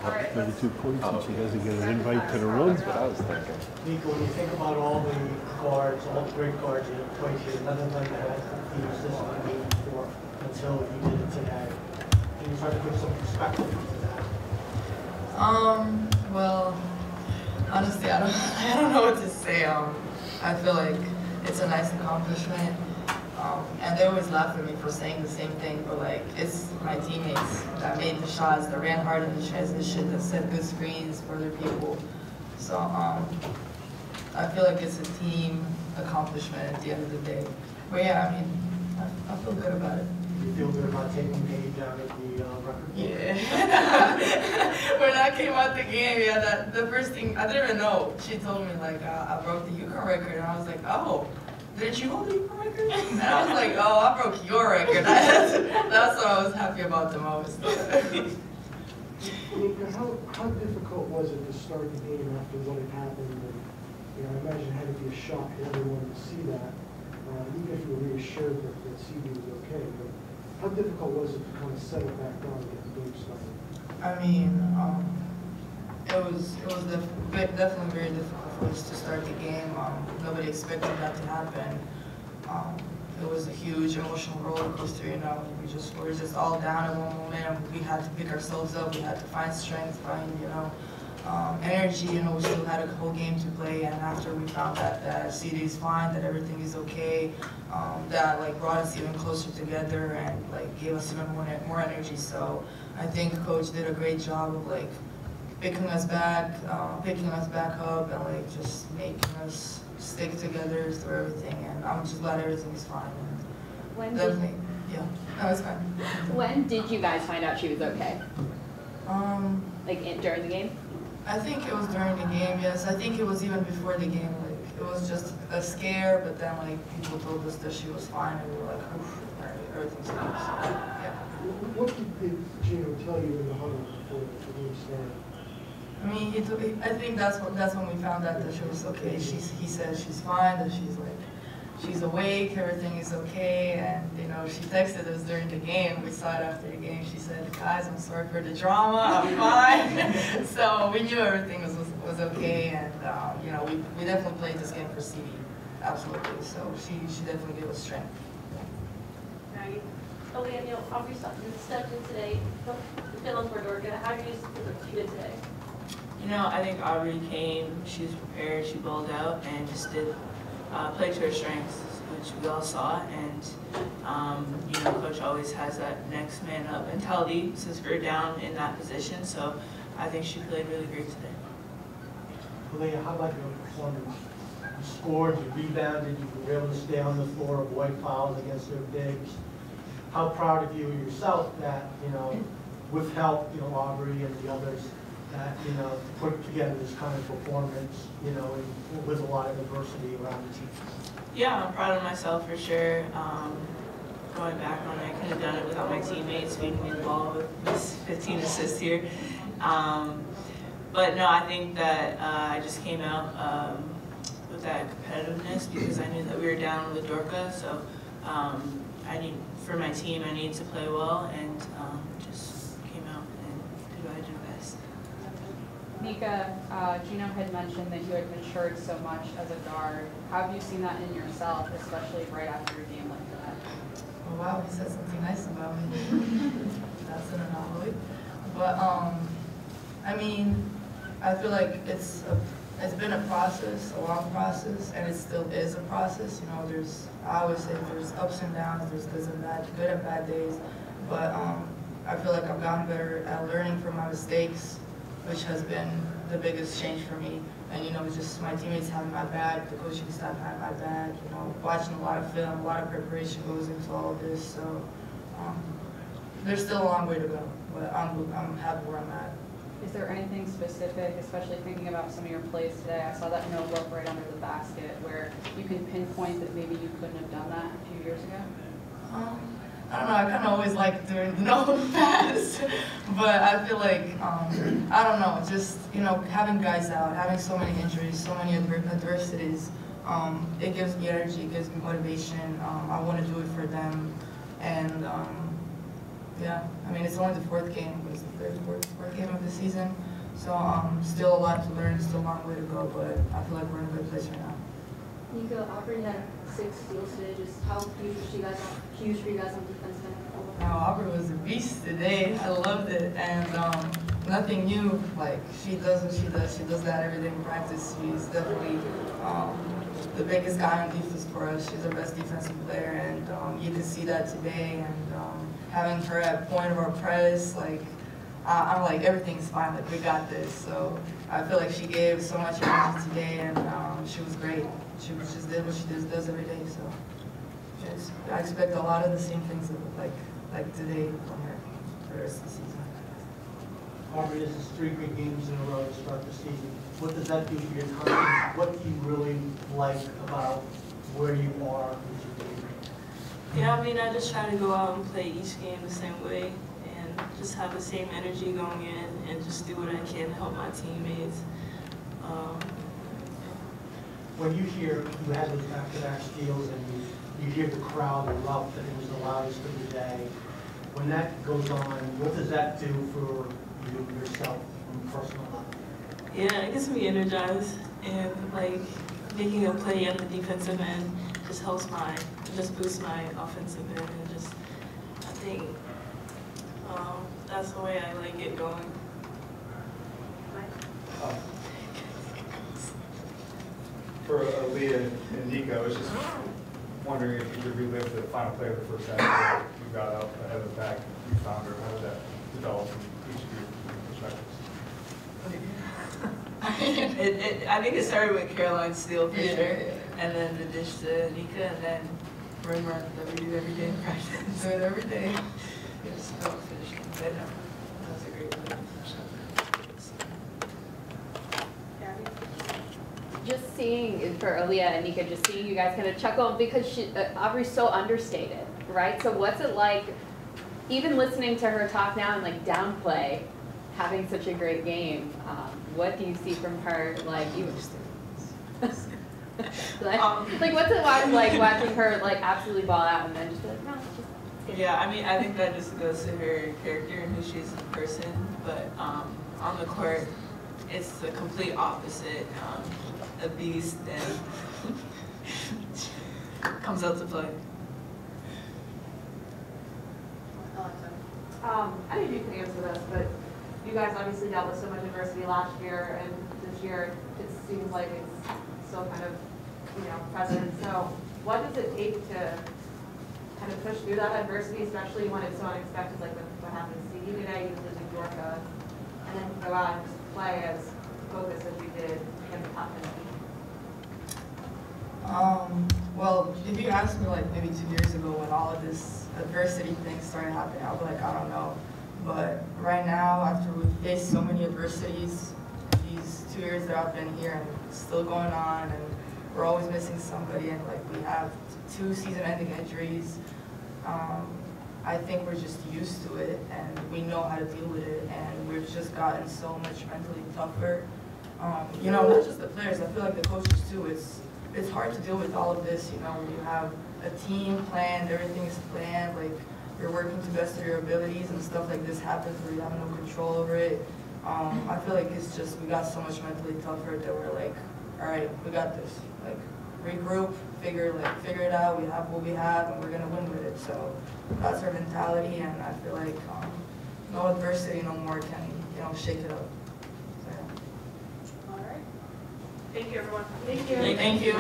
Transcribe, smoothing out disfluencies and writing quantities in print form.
up 32 points and she doesn't get an invite to the run. That's what I was thinking. Nika, when you think about all the guards, all the great guards you played here, nothing like that you consistently made before until you did it today. Can you try to put some perspective into that? Well, honestly, I don't know what to say. I feel like it's a nice accomplishment. And they always laugh at me for saying the same thing, but like, it's my teammates that made the shots, that ran hard in the transition, that set good screens for other people. So I feel like it's a team accomplishment at the end of the day. But yeah, I mean, I feel good about it. You feel good about taking Paige out of the record book? Yeah. When I came out the game, yeah, the first thing, I didn't even know. She told me like, I broke the UConn record, and I was like, oh. Didn't you hold the UConn record? And I was like, oh, I broke your record. That's what I was happy about the most. Nika, how difficult was it to start the game after what had happened? And, I imagine it had to be a shock to everyone to see that, even if you were reassured that CD was okay. But how difficult was it to kind of settle back down and get the game started? I mean, it was definitely very difficult for us to start the game. Nobody expected that to happen. It was a huge emotional roller coaster, we were just all down at one moment, and we had to pick ourselves up. We had to find strength, find, energy. We still had a whole game to play, and after we found that CD is fine, that everything is okay, that like brought us even closer together and like gave us even more energy. So I think Coach did a great job of like picking us back up, and like just making us stick together through everything. And I'm just glad everything is fine. And yeah, no, it's fine. When did you guys find out she was okay? During the game? I think it was during the game. Yes, I think it was even before the game. Like it was just a scare, but then like people told us that she was fine, and we were like, oof, everything's good. So, yeah. What did Gino tell you in the huddle before the game started? I mean, I think that's when we found out that she was okay. He said she's fine, that she's awake, everything is okay, and she texted us during the game. We saw it after the game. She said, "Guys, I'm sorry for the drama. I'm fine." So we knew everything was okay, and we definitely played this game for CD, absolutely. So she definitely gave us strength. Right. Aaliyah, Aubrey stepped in today, fill in for Dorka. How do you feel she did today? I think Aubrey came, she was prepared, she balled out, and just played to her strengths, which we all saw. And, Coach always has that next man up mentality since we're down in that position. So I think she played really great today. Aaliyah, how about your performance? You scored, you rebounded, you were able to stay on the floor, avoid fouls against their bigs. How proud of you yourself that, with help, Aubrey and the others, that, put together this kind of performance, with a lot of adversity around the team. Yeah, I'm proud of myself for sure. Going back on it, I couldn't have done it without my teammates feeding me the ball with this 15 assists here. But no, I think that I just came out with that competitiveness because I knew that we were down with Dorka. So for my team, I need to play well, and just came out and did what I do best. Nika, Gino had mentioned that you had matured so much as a guard. How have you seen that in yourself, especially right after a game like that? Oh, wow, he said something nice about me. That's an anomaly. But I mean, I feel like it's been a process, a long process, and it still is a process. I always say there's ups and downs, there's good and bad days. But I feel like I've gotten better at learning from my mistakes, which has been the biggest change for me. And just my teammates having my back, the coaching staff having my back, watching a lot of film, a lot of preparation goes into all of this. So there's still a long way to go, but I'm happy where I'm at. Is there anything specific, especially thinking about some of your plays today? I saw that no look right under the basket where you can pinpoint that maybe you couldn't have done that a few years ago? I don't know, I kind of always like doing the no pass, but I feel like, I don't know, just, having guys out, having so many injuries, so many adversities, it gives me energy, it gives me motivation. I want to do it for them, and yeah, I mean, it's only the fourth game, but it's the fourth game of the season. season. So still a lot to learn, still a long way to go, but I feel like we're in a good place right now. Nika, Aubrey had 6 steals today. Just how huge for you guys on defense? Aubrey was a beast today. I loved it, and nothing new. Like she does what she does. She does that every day in practice. She's definitely the biggest guy on defense for us. She's our best defensive player, and you can see that today. And having her at point of our press, like I'm like everything's fine. Like we got this. So I feel like she gave so much energy today, and she was great. She just did what she does every day. So I expect a lot of the same things that like today from her for the rest of the season. Aubrey, this is 3 big games in a row to start the season. What does that do for your confidence? What do you really like about where you are with your game? Yeah, I mean, I just try to go out and play each game the same way and just have the same energy going in and just do what I can to help my teammates. When you hear you had those back-to-back steals and you hear the crowd erupt and it was the loudest of the day, when that goes on, what does that do for you yourself from a personal level? Yeah, it gets me energized, and like making a play at the defensive end just helps just boosts my offensive end, and just I think that's the way I like it going. For Aaliyah and Nika, I was just wondering if you could relive the final play of the first half. You got up ahead of the back, you found her. How did that develop from each of your perspectives? I think it started with Caroline's steal for sure, and then the dish to Nika, and then run that we do every day in practice. Do it every day. Yes, I don't finish it. But no, that was a great play. Just seeing, for Aaliyah and Nika, just seeing you guys kind of chuckle because Aubrey's so understated, right? So what's it like, even listening to her talk now and like downplay having such a great game? What do you see from her? Like you, like what's it like watching her like absolutely ball out and then just be like, no, it's just. Yeah, I mean, I think that just goes to her character and who she is as a person, but on the court, it's the complete opposite. A beast and comes out to play. I don't know if you can answer this, but you guys obviously dealt with so much adversity last year, and this year it seems like it's still kind of, present. So what does it take to kind of push through that adversity, especially when it's so unexpected, like what happened to you today, you losing Georgia, and then go out and just play as focused as you did in the top 10? Well, if you asked me like maybe 2 years ago when all of this adversity thing started happening, I'll be like, I don't know. But right now, after we've faced so many adversities, these 2 years that I've been here, and it's still going on, and we're always missing somebody, and like we have 2 season-ending injuries. I think we're just used to it, and we know how to deal with it, and we've just gotten so much mentally tougher. Not just the players, I feel like the coaches too. It's hard to deal with all of this, when you have a team planned, everything's planned, like you're working to the best of your abilities and stuff like this happens where you have no control over it. I feel like it's just, we got so much mentally tougher that we're like, all right, we got this. Like, regroup, figure it out, we have what we have, and we're gonna win with it. So that's our mentality, and I feel like no adversity no more can, shake it up. So, yeah. All right. Thank you, everyone. Thank you.